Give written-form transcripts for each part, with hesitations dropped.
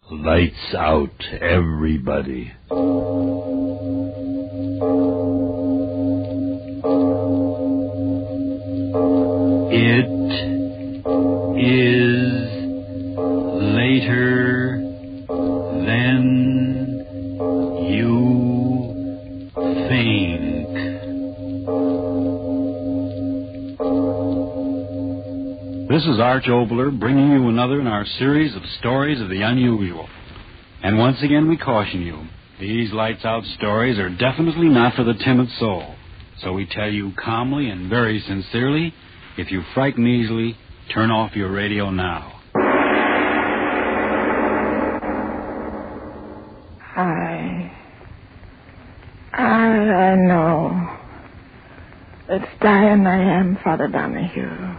Lights out, everybody. It is later than you think. This is Arch Obler bringing you another in our series of stories of the unusual. And once again we caution you, these lights-out stories are definitely not for the timid soul. So we tell you calmly and very sincerely, if you frighten easily, turn off your radio now. I know. It's dying I am, Father Donahue.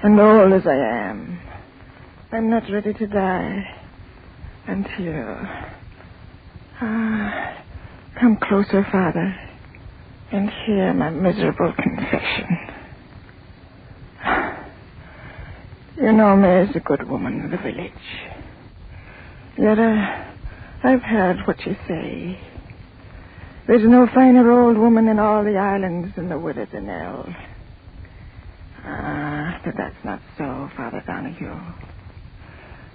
And old as I am, I'm not ready to die until... come closer, Father, and hear my miserable confession. You know me as a good woman of the village. Yet I've heard what you say. There's no finer old woman in all the islands than the widow Danelle. But that's not so, Father Donahue.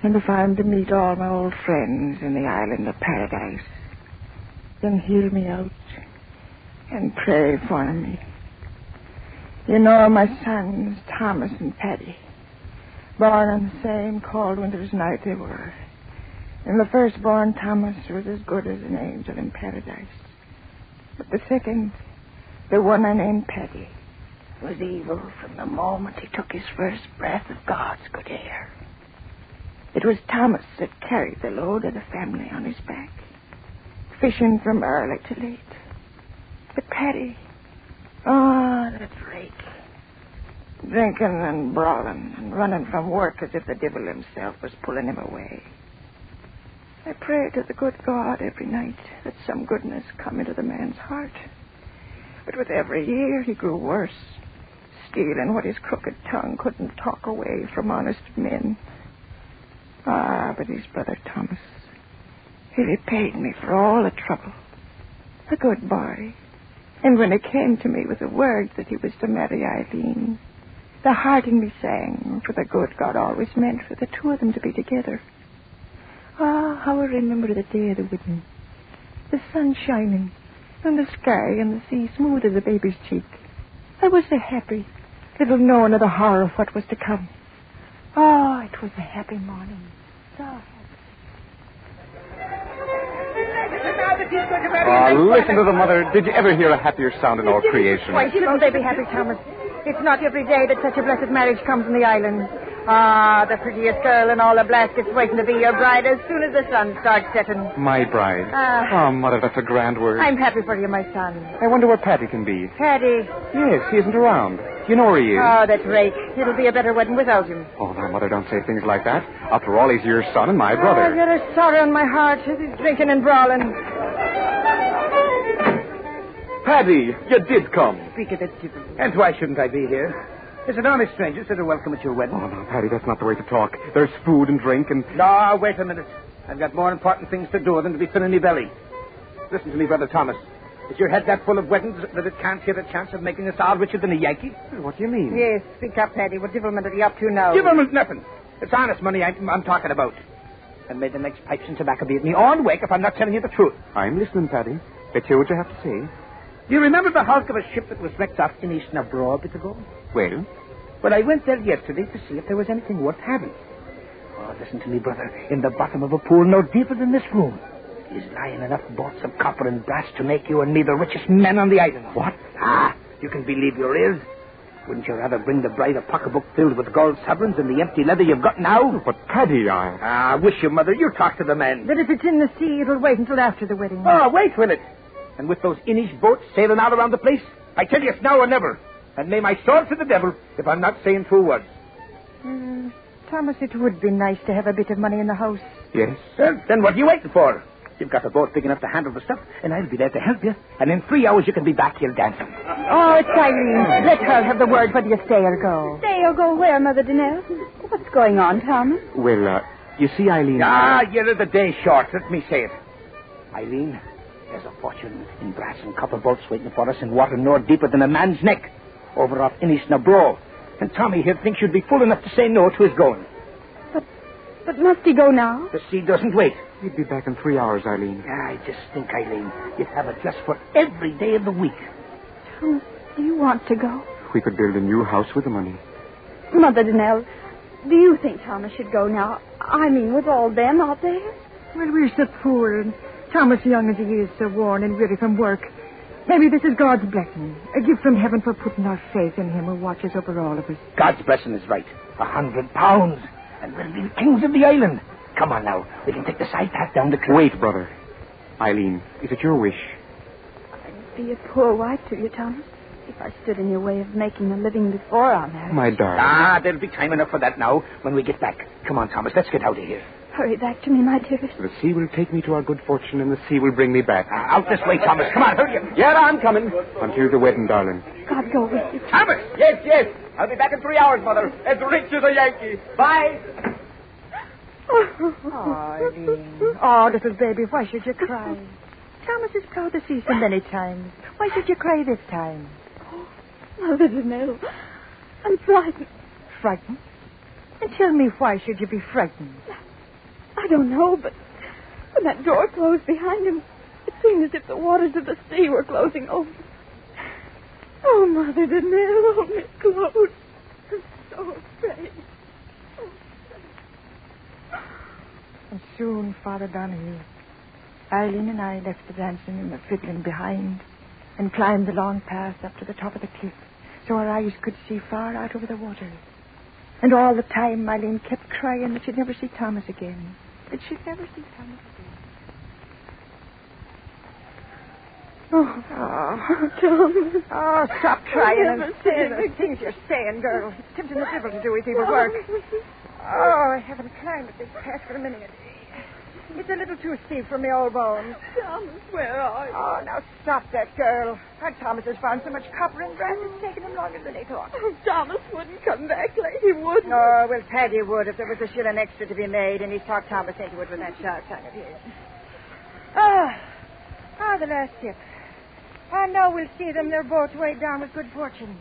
And if I'm to meet all my old friends in the island of paradise, then hear me out and pray for me. You know my sons, Thomas and Paddy, born on the same cold winter's night they were. And the firstborn, Thomas, was as good as an angel in paradise. But the second, the one I named Paddy, was evil from the moment he took his first breath of God's good air. It was Thomas that carried the load of the family on his back, fishing from early to late. But Paddy, that rake, drinking and brawling and running from work as if the devil himself was pulling him away. I pray to the good God every night that some goodness come into the man's heart. But with every year he grew worse, stealing what his crooked tongue couldn't talk away from honest men. But his brother Thomas, he repaid me for all the trouble. A good boy. And when it came to me with the word that he was to marry Eileen, the heart in me sang, for the good God always meant for the two of them to be together. How I remember the day of the wedding. The sun shining, and the sky and the sea smooth as a baby's cheek. I was so happy, little knowing of the horror of what was to come. It was a happy morning. So happy. Listen to the mother. Did you ever hear a happier sound in all creation? Why shouldn't they be happy, Thomas? It's not every day that such a blessed marriage comes in the island. The prettiest girl in all the Blaskets waiting to be your bride as soon as the sun starts setting. My bride? Mother, that's a grand word. I'm happy for you, my son. I wonder where Paddy can be. Paddy? Yes, he isn't around. You know where he is. That's rake. It'll be a better wedding without him. Oh, now, Mother, don't say things like that. After all, he's your son and my brother. I've got a sorrow in my heart as he's drinking and brawling. Paddy, you did come. Speak of it, Jibber. And why shouldn't I be here? There's an honest stranger that are welcome at your wedding. Oh, no, Paddy, that's not the way to talk. There's food and drink and... No, wait a minute. I've got more important things to do than to be filling me belly. Listen to me, Brother Thomas. Is your head that full of weddings that it can't get a chance of making us all richer than a Yankee? What do you mean? Yes, speak up, Paddy. What devilment are you up to now? Devilment nothing. It's honest money I'm talking about. And may the next pipes and tobacco be at me on wake if I'm not telling you the truth. I'm listening, Paddy. Let's hear what you have to say. Do you remember the hulk of a ship that was wrecked off in East Nabro a bit ago? Well? Well, I went there yesterday to see if there was anything worth having. Listen to me, brother. In the bottom of a pool no deeper than this room is lying enough bolts of copper and brass to make you and me the richest men on the island. What? You can believe there is. Wouldn't you rather bring the bride a pocketbook filled with gold sovereigns than the empty leather you've got now? But, Paddy, wish you, Mother. You talk to the men. But if it's in the sea, it'll wait until after the wedding. Wait, will it? And with those Inish boats sailing all around the place, I tell you it's now or never. And may my sword to the devil if I'm not saying true words. Thomas, it would be nice to have a bit of money in the house. Yes. Well, then what are you waiting for? You've got a boat big enough to handle the stuff, and I'll be there to help you. And in 3 hours you can be back here dancing. It's Eileen. Let her have the word whether you stay or go. Stay or go where, Mother Danelle? What's going on, Thomas? Well, You see, Eileen... you're the day short. Let me say it. Eileen, there's a fortune in brass and copper bolts waiting for us in water no deeper than a man's neck, over off Innisnabro. And Tommy here thinks you'd be fool enough to say no to his going. But must he go now? The sea doesn't wait. He'd be back in 3 hours, Eileen. I just think, Eileen, you'd have it just for every day of the week. Thomas, do you want to go? We could build a new house with the money. Mother Danelle, do you think Thomas should go now? I mean, with all them out there? Well, we're so poor, and Thomas, young as he is, so worn and weary from work. Maybe this is God's blessing, a gift from heaven for putting our faith in him who watches over all of us. God's blessing is right. £100. And we'll be the kings of the island. Come on now. We can take the side path down the cliff. Wait, brother. Eileen, is it your wish? I'd be a poor wife to you, Thomas, if I stood in your way of making a living before our marriage. My darling. There'll be time enough for that now when we get back. Come on, Thomas. Let's get out of here. Hurry back to me, my dearest. The sea will take me to our good fortune, and the sea will bring me back. Out this way, Thomas. Come on, hurry up. Yeah, I'm coming. Until the wedding, darling. God go with you. Thomas! Yes. I'll be back in 3 hours, Mother. As rich as a Yankee. Bye. Oh, Eileen. Oh, little baby, why should you cry? Thomas is proud to see so many times. Why should you cry this time? Mother Danelle, I'm frightened. Frightened? And tell me, why should you be frightened? I don't know, but when that door closed behind him, it seemed as if the waters of the sea were closing over. Oh, Mother Danelle, oh, Miss Claude. I'm so afraid. And soon, Father Donahue, Eileen and I left the dancing and the fiddling behind and climbed the long path up to the top of the cliff so our eyes could see far out over the water. And all the time, Eileen kept crying that she'd never see Thomas again. That she'd never see Thomas again. Oh, Thomas. Oh, stop crying and say the things you're saying, girl. It's tempting the devil to do his evil work. Oh, I haven't climbed at this path for a minute. It's a little too steep for me old bones. Thomas, where are you? Oh, now stop that, girl. Our Thomas has found so much copper and brass, it's taken him longer than he thought. Oh, Thomas wouldn't come back like he would. Oh, well, Paddy would if there was a shilling extra to be made, and he's talked Thomas into it with that sharp tongue of his. The last ship. I know we'll see them. They're both weighed down with good fortune.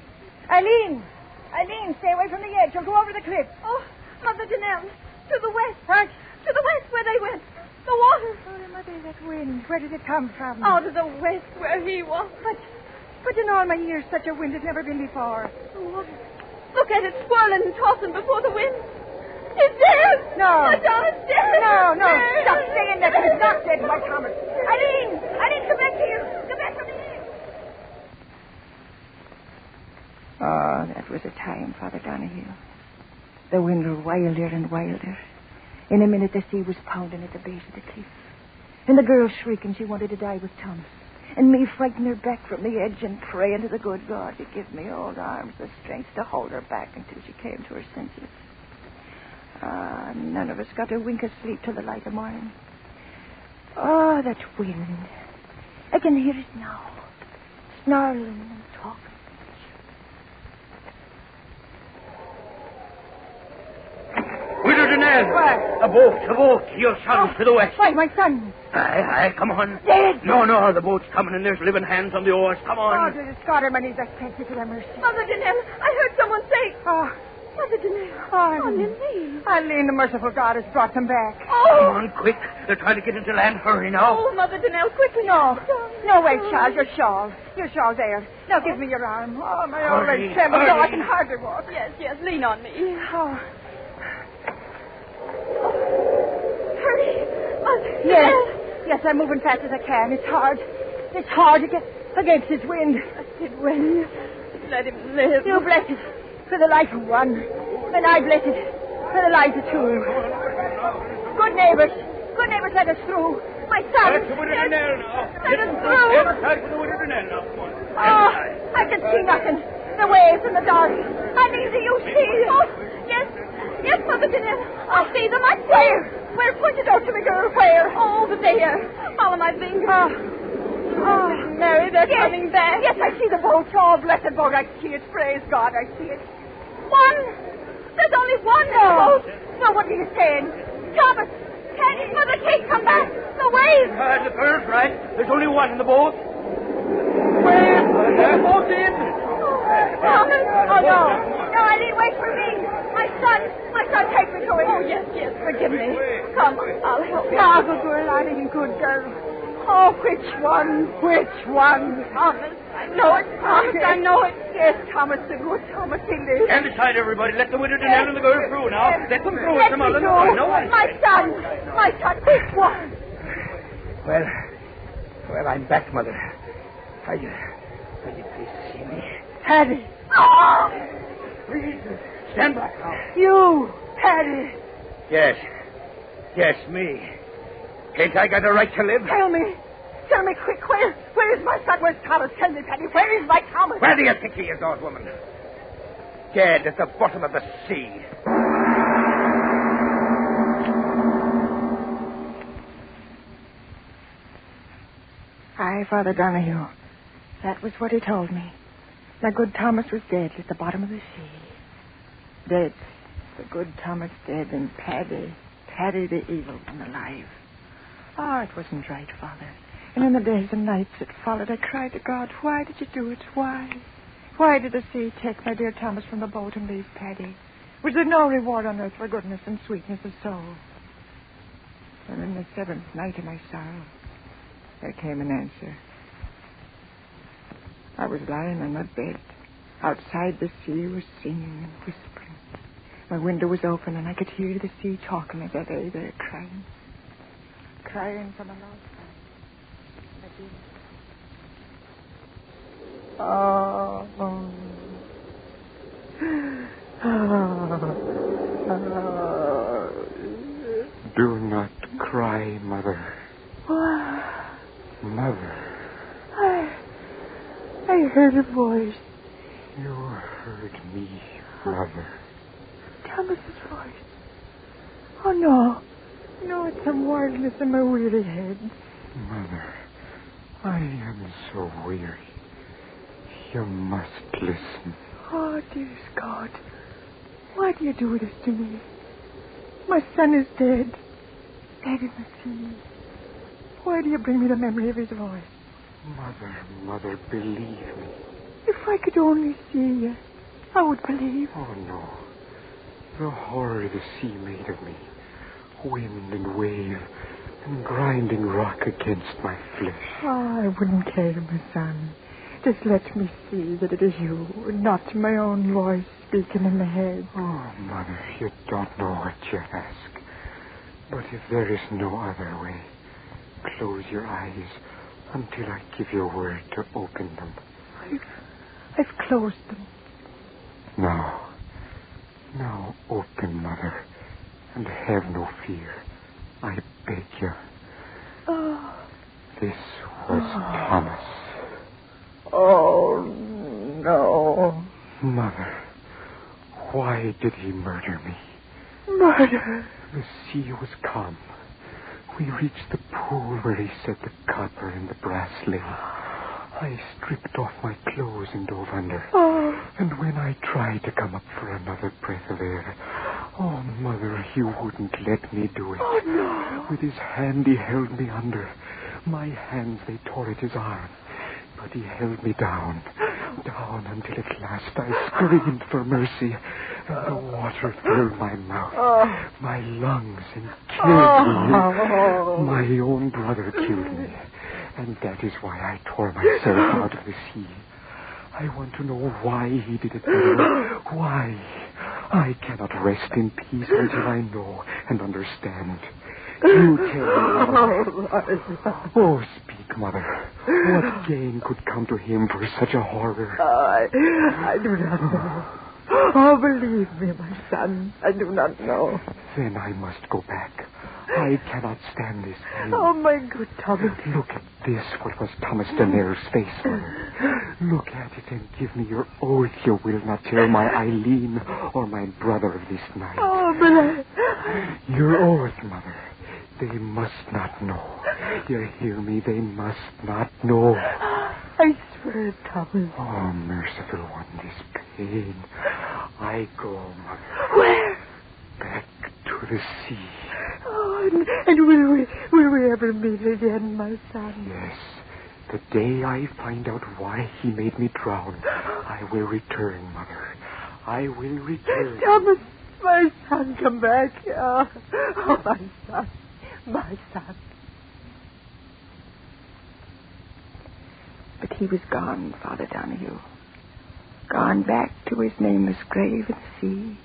Eileen, stay away from the edge. You'll go over the cliff. Oh, Mother Danelle, to the west. What? To the west where they went. The water. Oh, Mother, that wind. Where did it come from? Oh, to the west where he was. But in all my years, such a wind has never been before. Oh, look at it swirling and tossing before the wind. It's dead. No. My Thomas dead. No. Dead. Stop saying that. He's not dead, my Thomas. Eileen, come back here. Come back from here. Oh, that was a time, Father Donahue. The wind grew wilder and wilder. In a minute, the sea was pounding at the base of the cliff. And the girl shrieking she wanted to die with Thomas. And me frightening her back from the edge and praying to the good God to give me old arms the strength to hold her back until she came to her senses. None of us got a wink of sleep till the light of morning. Oh, that wind. I can hear it now. Snarling and talking. Widow Danelle. What? A boat. Your son to the west. Why, my son? Aye, come on. Dead? No, the boat's coming and there's living hands on the oars. Come Oh, on. to the Scotterman, he's a thank you to their mercy. Mother Danelle, I heard someone say. Oh, Mother Danelle. Eileen. Eileen, the merciful God has brought them back. Come Oh. on, quick. They're trying to get into land. Hurry now. Oh, Mother Danelle, quickly. No, wait, Charles, your shawl. Your shawl's there. Now give me your arm. Oh, my old Hurry, leg trembles. Oh, I hurry. can hardly walk. Yes, lean on me. Oh, Hurry. Mother yes. Danelle. Yes, I'm moving fast as I can. It's hard. It's hard to get against this wind. It win. Let him live. You bless it for the life of one. And I bless it for the life of two. Good neighbors, let us through. My son. That's the Widow Danelle now. Let us through. Take the Widow Danelle now. Come on. Oh, I can see nothing. The waves in the dark. Eileen, do you see? Oh, yes, Mother Danelle. I see them. I see. Where? Point it out to me, girl. Where? Oh, over there. Follow my finger. Oh, Mary, they're coming back. Yes, I see the boat. Oh, blessed boat. I see it. Praise God, I see it. One. There's only one No. boat. No, what are you saying? Thomas! Teddy! Mother Kate, come back! The waves! The girl's right. There's only one in the boat. Waves! The boat's in! Thomas! Oh, no. No, Eddie, wait for me. My son, take me to him. Oh, yes, forgive me. Come, I'll help you. Margot, girl, I didn't good girl. Oh, which one? Thomas, I know it. Thomas, I know it. Yes, Thomas, the good Thomas, he lives. Stand aside, everybody. Let the widow Danelle and the girl through now. Let them through. Let Some me other. go. No one. My son, which one? Well, I'm back, Mother. Are you pleased to see me? Paddy. Oh! Please, stand back now. You, Paddy. Yes, me. Ain't I got a right to live? Tell me quick, where is my son? Where's Thomas? Tell me, Paddy, where is my Thomas? Where do you think he is, old woman? Dead at the bottom of the sea. Aye, Father Donahue. That was what he told me. My good Thomas was dead at the bottom of the sea. Dead. The good Thomas dead, and Paddy the evil one, alive. Oh, it wasn't right, Father. And in the days and nights that followed, I cried to God, why did you do it? Why? Why did the sea take my dear Thomas from the boat and leave Paddy? Was there no reward on earth for goodness and sweetness of soul? And in the seventh night of my sorrow, there came an answer. I was lying on my bed. Outside, the sea was singing and whispering. My window was open, and I could hear the sea talking as I lay there crying. Crying from a long time. I did. Do not cry, Mother. Mother. I heard a voice. You heard me, Mother. Thomas's voice. Oh, no. No, it's some wildness in my weary head. Mother, I am so weary. You must listen. Oh, dearest God. Why do you do this to me? My son is dead. Dead in the sea. Why do you bring me the memory of his voice? Mother, believe me. If I could only see you, I would believe. Oh, no. The horror the sea made of me. Wind and wave and grinding rock against my flesh. Oh, I wouldn't care, my son. Just let me see that it is you, not my own voice speaking in my head. Oh, Mother, you don't know what you ask. But if there is no other way, close your eyes until I give you a word to open them. I've closed them. Now open, Mother, and have no fear. I beg you. Oh. This was Thomas. Oh, no. Mother, why did he murder me? Murder? The sea was calm. We reached the pool where he said the copper and the brass lay. I stripped off my clothes and dove under. Oh. And when I tried to come up for another breath of air, oh, Mother, he wouldn't let me do it. Oh, no. With his hand, he held me under. My hands, they tore at his arm. But he held me down until at last I screamed for mercy. And the water filled my mouth, my lungs, and killed me. My own brother killed me. And that is why I tore myself out of the sea. I want to know why he did it, Mother. Why? I cannot rest in peace until I know and understand. You tell me, Mother. Oh, speak, Mother. What gain could come to him for such a horror? I do not know. Oh, believe me, my son. I do not know. Then I must go back. I cannot stand this pain. Oh, my good Thomas. Look at this, what was Thomas Danelle's face, Mother. Look at it and give me your oath you will not tell my Eileen or my brother of this night. Oh, but Your oath, Mother. They must not know. You hear me? They must not know. I swear, Thomas. Oh, merciful one, this pain. I go, Mother. Where? Back to the sea. And will we ever meet again, my son? Yes. The day I find out why he made me drown, I will return, Mother. I will return. Thomas, my son, come back. Oh, my son. My son. But he was gone, Father Donahue. Gone back to his nameless grave at sea.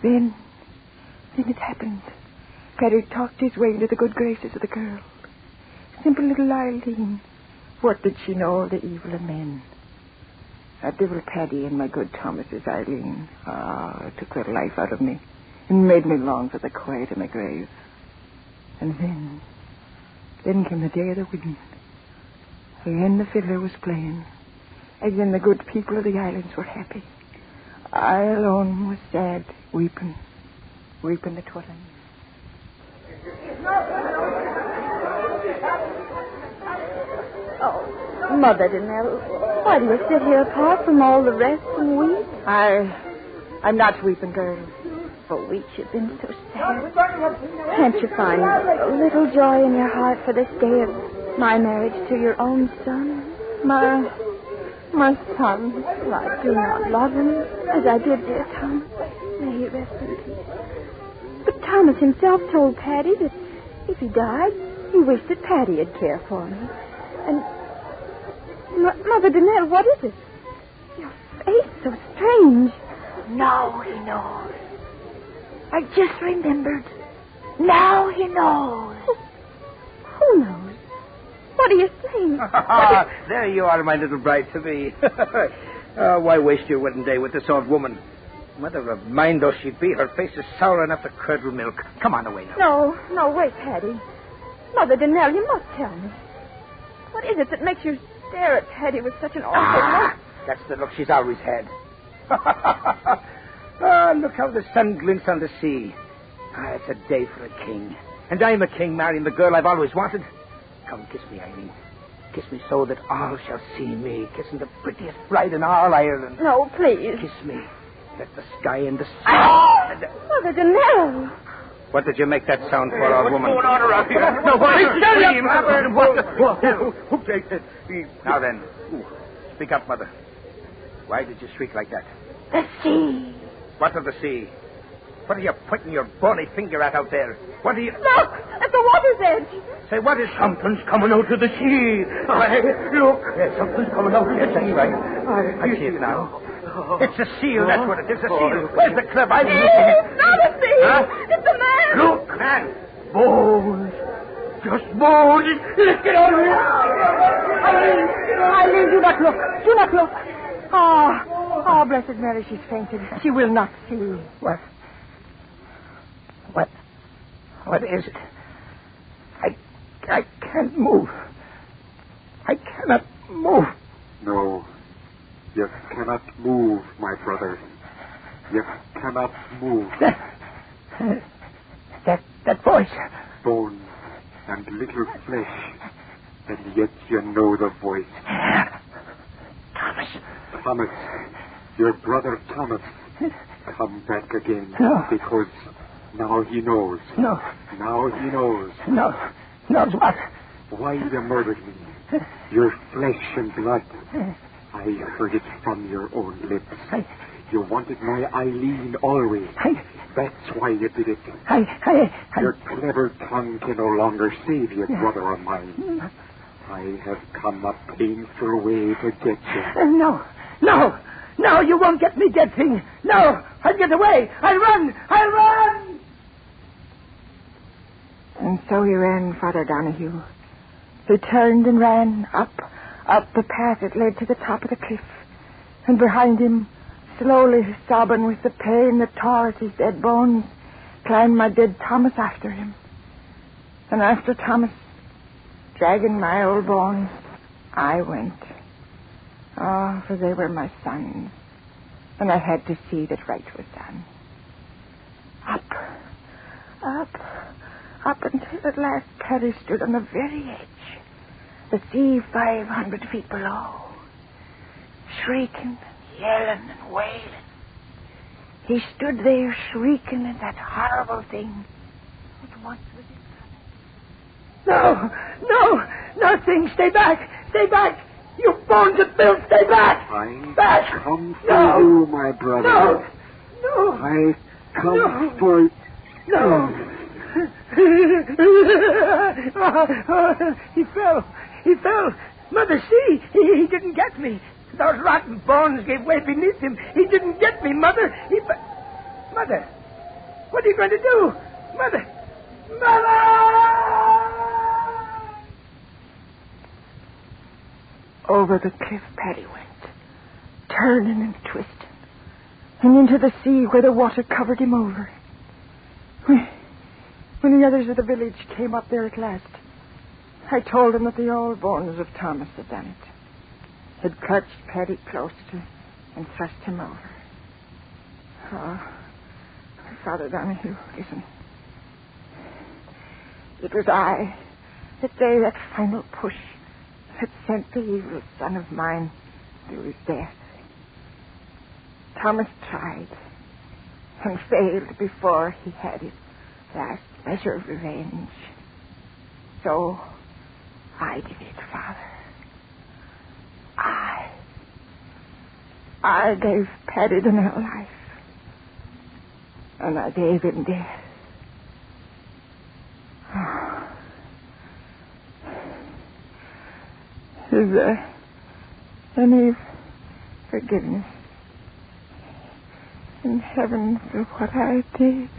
Then it happened. Paddy talked his way into the good graces of the girl. Simple little Eileen. What did she know of the evil of men? That devil Paddy and my good Thomas's Eileen. It took the life out of me and made me long for the quiet of my grave. And then came the day of the wedding. Again the fiddler was playing. Again the good people of the islands were happy. I alone was sad, weeping the twirling. Oh, Mother Danelle, why do you sit here apart from all the rest and weep? I'm not weeping, girl. For weeks you've been so sad. Can't you find a little joy in your heart for this day of my marriage to your own son? My son. Well, I do not love him as I did dear Thomas. May he rest in peace. But Thomas himself told Paddy that if he died, he wished that Paddy'd care for him. And, Mother Danelle, what is it? Your face so strange. Now he knows. I just remembered. Now he knows. Who knows? What are you saying? There you are, my little bride-to-be. Why waste your wedding day with this old woman? Mother of mine though she be, her face is sour enough to curdle milk. Come on away now. No, wait, Paddy. Mother Danelle, you must tell me. What is it that makes you stare at Paddy with such an awful look? That's the look she's always had. Look how the sun glints on the sea. It's a day for a king. And I'm a king marrying the girl I've always wanted. Come, kiss me, Eileen. Kiss me so that all shall see me kissing the prettiest bride in all Ireland. No, please. Kiss me. Let the sky and the sea... Mother Danelle. What did you make that sound for, old woman? What's going on around here? No, Who takes it? Now then, speak up, Mother. Why did you shriek like that? The sea. What of the sea? What are you pointing your bony finger at out there? What are you... Look, at the water's edge. Say, what is... Something's coming out of the sea. Look, something's coming out of the sea. That's right. I see it now. It's a seal, that's what it is, a seal. Where's the club? I'm looking It's not a sea. Huh? It's a man. Look, man. Bones. Just bones. Let's get out of here. Eileen, do not look. Do not look. Oh, Blessed Mary, she's fainted. She will not see. What is it? I can't move. I cannot move. No, you cannot move, my brother. You cannot move. That voice. Bones and little flesh, and yet you know the voice. Thomas, your brother Thomas, come back again. No. Because now he knows. No. Now he knows. No. Knows what? Why you murdered me. Your flesh and blood. I heard it from your own lips. You wanted my Eileen always. That's why you did it. Your clever tongue can no longer save you, brother of mine. I have come a painful way to get you. No, you won't get me, dead thing. No, I'll get away. I'll run. And so he ran, Father Donahue. He turned and ran up the path that led to the top of the cliff. And behind him, slowly sobbing with the pain that tore at his dead bones, climbed my dead Thomas after him. And after Thomas, dragging my old bones, I went. Oh, for they were my sons, and I had to see that right was done. Up until at last Paddy stood on the very edge, the sea 500 feet below, shrieking and yelling and wailing. He stood there shrieking at that horrible thing. But once with his son. No, nothing. Stay back. You bones of Bill, stay back. I Back. come for you, my brother. No. I come for... No. He fell. Mother, see, he didn't get me. Those rotten bones gave way beneath him. He didn't get me, Mother. Mother, what are you going to do? Mother! Over the cliff Paddy went, turning and twisting, and into the sea where the water covered him over. When the others of the village came up there at last, I told them that the old bones of Thomas had done it. Had clutched Paddy close to and thrust him over. Oh, Father Donahue, listen. It was I that gave that final push that sent the evil son of mine to his death. Thomas tried and failed before he had his last measure of revenge. So I did it, Father. I gave Paddy the new life, and I gave him death. Is there any forgiveness in heaven for what I did?